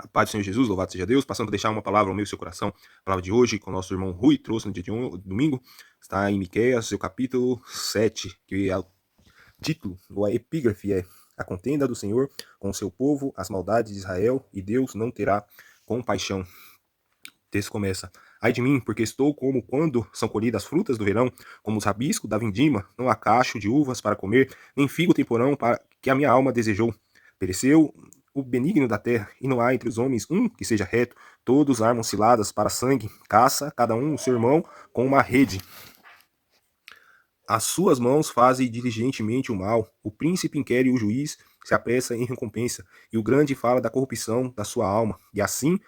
A paz do Senhor Jesus, louvado seja Deus. Passando a deixar uma palavra ao meu e seu coração. A palavra de hoje, que o nosso irmão Rui trouxe no dia de domingo, está em Miqueias, seu capítulo 7, que é o título, ou a epígrafe é: A contenda do Senhor com o seu povo, as maldades de Israel, e Deus não terá compaixão. O texto começa: Ai de mim, porque estou como quando são colhidas as frutas do verão, como os rabiscos da vindima, não há cacho de uvas para comer, nem figo temporão para que a minha alma desejou. Pereceu o benigno da terra, e não há entre os homens um que seja reto. Todos armam ciladas para sangue, caça cada um o seu irmão com uma rede. As suas mãos fazem diligentemente o mal. O príncipe inquere o juiz se apressa em recompensa, e o grande fala da corrupção da sua alma. E assim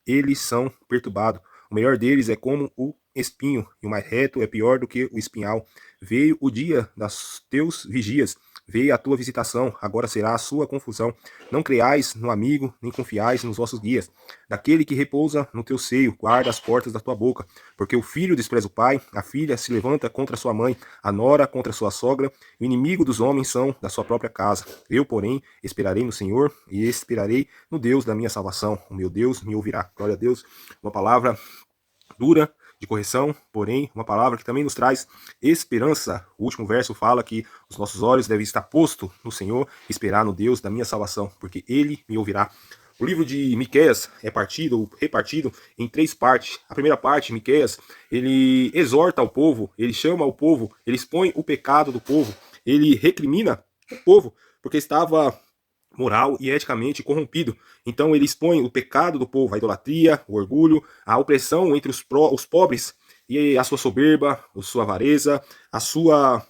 eles são perturbados. O melhor deles é como o espinho, e o mais reto é pior do que o espinhal. Veio o dia das teus vigias, veio a tua visitação, agora será a sua confusão. Não creais no amigo, nem confiais nos vossos guias. Daquele que repousa no teu seio, guarda as portas da tua boca, porque o filho despreza o pai, a filha se levanta contra sua mãe, a nora contra sua sogra, o inimigo dos homens são da sua própria casa. Eu, porém, esperarei no Senhor e esperarei no Deus da minha salvação. O meu Deus me ouvirá. Glória a Deus. Uma palavra dura, de correção, porém, uma palavra que também nos traz esperança. O último verso fala que os nossos olhos devem estar postos no Senhor, esperar no Deus da minha salvação, porque Ele me ouvirá. O livro de Miqueias é repartido em 3 partes. A primeira parte, Miqueias, ele exorta o povo, ele chama o povo, ele expõe o pecado do povo, ele recrimina o povo, porque estava moral e eticamente corrompido. Então ele expõe o pecado do povo, a idolatria, o orgulho, a opressão entre os pobres e a sua soberba, a sua avareza, a sua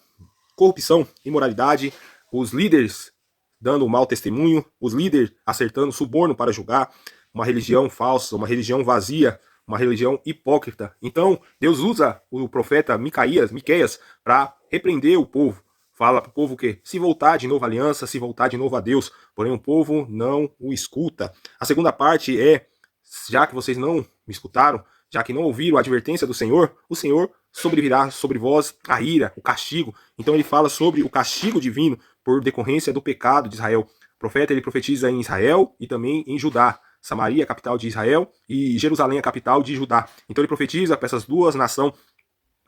corrupção, imoralidade, os líderes dando mau testemunho, os líderes acertando suborno para julgar, uma religião falsa, uma religião vazia, uma religião hipócrita. Então Deus usa o profeta Miqueias para repreender o povo. Fala para o povo que se voltar de novo à aliança, se voltar de novo a Deus, porém o povo não o escuta. A segunda parte é: já que vocês não me escutaram, já que não ouviram a advertência do Senhor, o Senhor sobrevirá sobre vós a ira, o castigo. Então ele fala sobre o castigo divino por decorrência do pecado de Israel. O profeta ele profetiza em Israel e também em Judá. Samaria, capital de Israel, e Jerusalém, a capital de Judá. Então ele profetiza para essas duas nações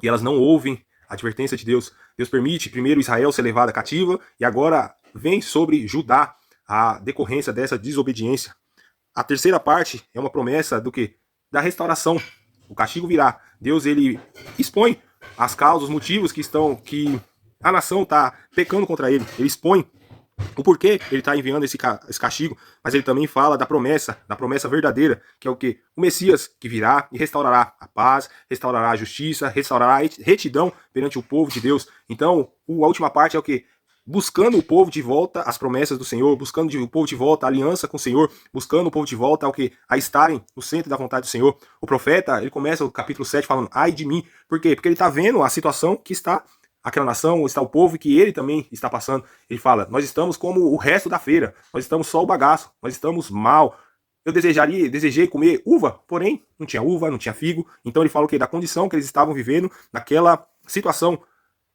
e elas não ouvem a advertência de Deus. Deus permite primeiro Israel ser levada cativa e agora vem sobre Judá a decorrência dessa desobediência. A terceira parte é uma promessa do que? Da restauração. O castigo virá. Deus ele expõe as causas, os motivos que a nação está pecando contra ele. Ele expõe o porquê ele está enviando esse castigo, mas ele também fala da promessa verdadeira, que é o que? O Messias que virá e restaurará a paz, restaurará a justiça, restaurará a retidão perante o povo de Deus. Então, a última parte é o que? Buscando o povo de volta as promessas do Senhor, buscando o povo de volta a aliança com o Senhor, buscando o povo de volta ao que? A estarem no centro da vontade do Senhor. O profeta, ele começa o capítulo 7 falando: ai de mim. Por quê? Porque ele está vendo a situação que está aquela nação, está o povo que ele também está passando. Ele fala: nós estamos como o resto da feira, nós estamos só o bagaço, nós estamos mal. Eu desejei comer uva, porém não tinha uva, não tinha figo. Então ele fala o quê? Da condição que eles estavam vivendo naquela situação.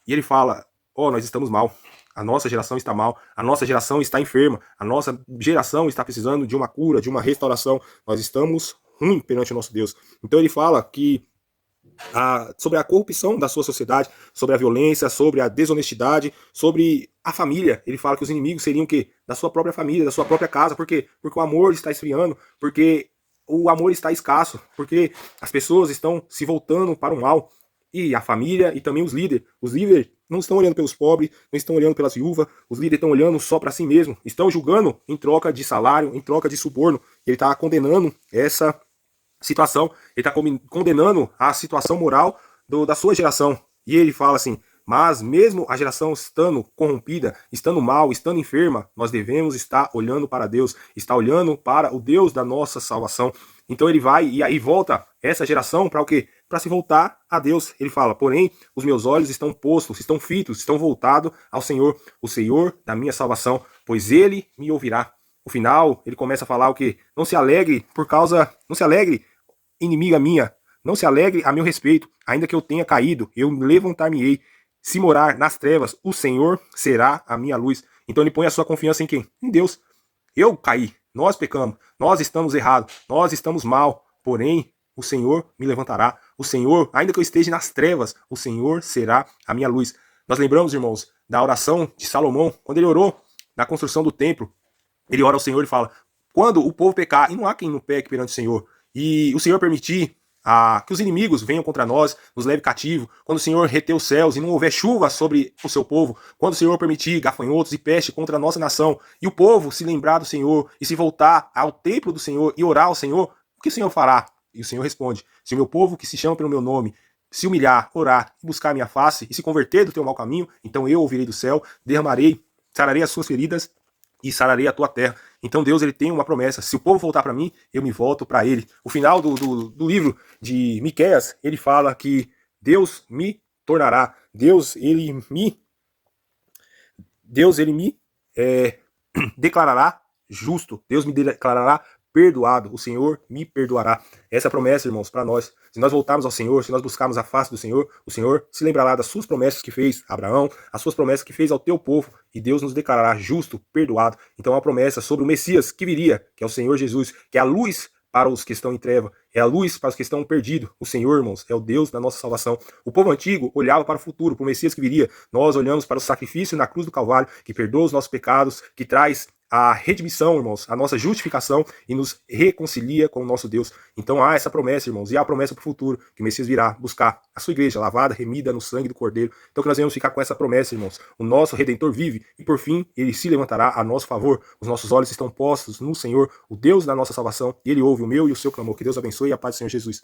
E ele fala: nós estamos mal. A nossa geração está mal, a nossa geração está enferma, a nossa geração está precisando de uma cura, de uma restauração. Nós estamos ruim perante o nosso Deus. Então ele fala que sobre a corrupção da sua sociedade, sobre a violência, sobre a desonestidade, sobre a família. Ele fala que os inimigos seriam o quê? Da sua própria família, da sua própria casa. Por quê? Porque o amor está esfriando, porque o amor está escasso, porque as pessoas estão se voltando para o mal. E a família e também os líderes não estão olhando pelos pobres, não estão olhando pelas viúvas, os líderes estão olhando só para si mesmo, estão julgando em troca de salário, em troca de suborno. Ele está condenando essa situação, ele está condenando a situação moral da sua geração. E ele fala assim: mas mesmo a geração estando corrompida, estando mal, estando enferma, nós devemos estar olhando para Deus, estar olhando para o Deus da nossa salvação. Então ele vai e aí volta essa geração para o quê? Para se voltar a Deus. Ele fala: porém, os meus olhos estão postos, estão fitos, estão voltados ao Senhor, o Senhor da minha salvação, pois ele me ouvirá. O final, ele começa a falar o quê? Não se alegre, inimiga minha, não se alegre a meu respeito, ainda que eu tenha caído, eu levantar-me-ei. Se morar nas trevas, o Senhor será a minha luz. Então ele põe a sua confiança em quem? Em Deus. Eu caí, nós pecamos, nós estamos errados, nós estamos mal, porém o Senhor me levantará. O Senhor, ainda que eu esteja nas trevas, o Senhor será a minha luz. Nós lembramos, irmãos, da oração de Salomão, quando ele orou na construção do templo. Ele ora ao Senhor e fala: quando o povo pecar, e não há quem não peque perante o Senhor, e o Senhor permitir que os inimigos venham contra nós, nos leve cativo, quando o Senhor reter os céus e não houver chuva sobre o seu povo, quando o Senhor permitir gafanhotos e peste contra a nossa nação, e o povo se lembrar do Senhor e se voltar ao templo do Senhor e orar ao Senhor, o que o Senhor fará? E o Senhor responde: se o meu povo que se chama pelo meu nome se humilhar, orar, buscar a minha face e se converter do teu mau caminho, então eu ouvirei do céu, derramarei, sararei as suas feridas e sararei a tua terra. Então Deus, ele tem uma promessa: se o povo voltar para mim, eu me volto para ele. O final do livro de Miqueias, ele fala que Deus me tornará, Deus ele me declarará justo, Deus me declarará perdoado, o Senhor me perdoará. Essa é a promessa, irmãos, para nós. Se nós voltarmos ao Senhor, se nós buscarmos a face do Senhor, o Senhor se lembrará das suas promessas que fez a Abraão, as suas promessas que fez ao teu povo, e Deus nos declarará justo, perdoado. Então é uma promessa sobre o Messias que viria, que é o Senhor Jesus, que é a luz para os que estão em treva, é a luz para os que estão perdidos. O Senhor, irmãos, é o Deus da nossa salvação. O povo antigo olhava para o futuro, para o Messias que viria. Nós olhamos para o sacrifício na cruz do Calvário, que perdoa os nossos pecados, que traz a redimissão, irmãos, a nossa justificação e nos reconcilia com o nosso Deus. Então há essa promessa, irmãos, e há a promessa para o futuro, que o Messias virá buscar a sua igreja, lavada, remida no sangue do Cordeiro. Então que nós venhamos ficar com essa promessa, irmãos. O nosso Redentor vive e por fim ele se levantará a nosso favor. Os nossos olhos estão postos no Senhor, o Deus da nossa salvação, e ele ouve o meu e o seu clamor. Que Deus abençoe e a paz do Senhor Jesus.